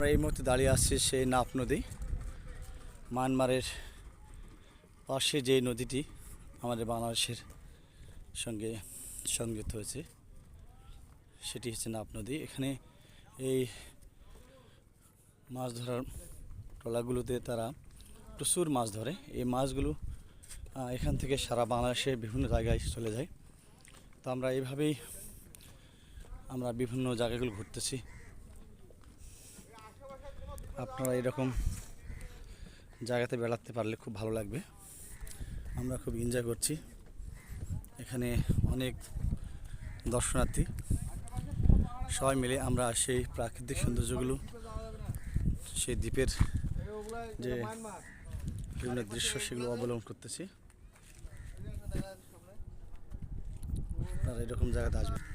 আমরা এই মুহূর্তে দাঁড়িয়ে আছি সেই নাফ নদী, মায়ানমারের পাশে যে নদীটি আমাদের বাংলাদেশের সঙ্গে সংযুক্ত হয়েছে সেটি হচ্ছে নাফ নদী। এখানে এই মাছ ধরার ট্রলারগুলোতে তারা প্রচুর মাছ ধরে। এই মাছগুলো এখান থেকে সারা বাংলাদেশে বিভিন্ন জায়গায় চলে যায়। তো আমরা এইভাবেই বিভিন্ন জায়গাগুলো ঘুরতেছি। আপনারা এরকম জায়গাতে বেড়াতে পারলে খুব ভালো লাগবে। আমরা খুব এনজয় করছি। এখানে অনেক দর্শনার্থী, সবাই মিলে আমরা সেই প্রাকৃতিক সৌন্দর্যগুলো, সেই দ্বীপের যে বিভিন্ন দৃশ্য সেগুলো অবলম্বন করতেছি। আপনারা এরকম জায়গাতে আসবেন।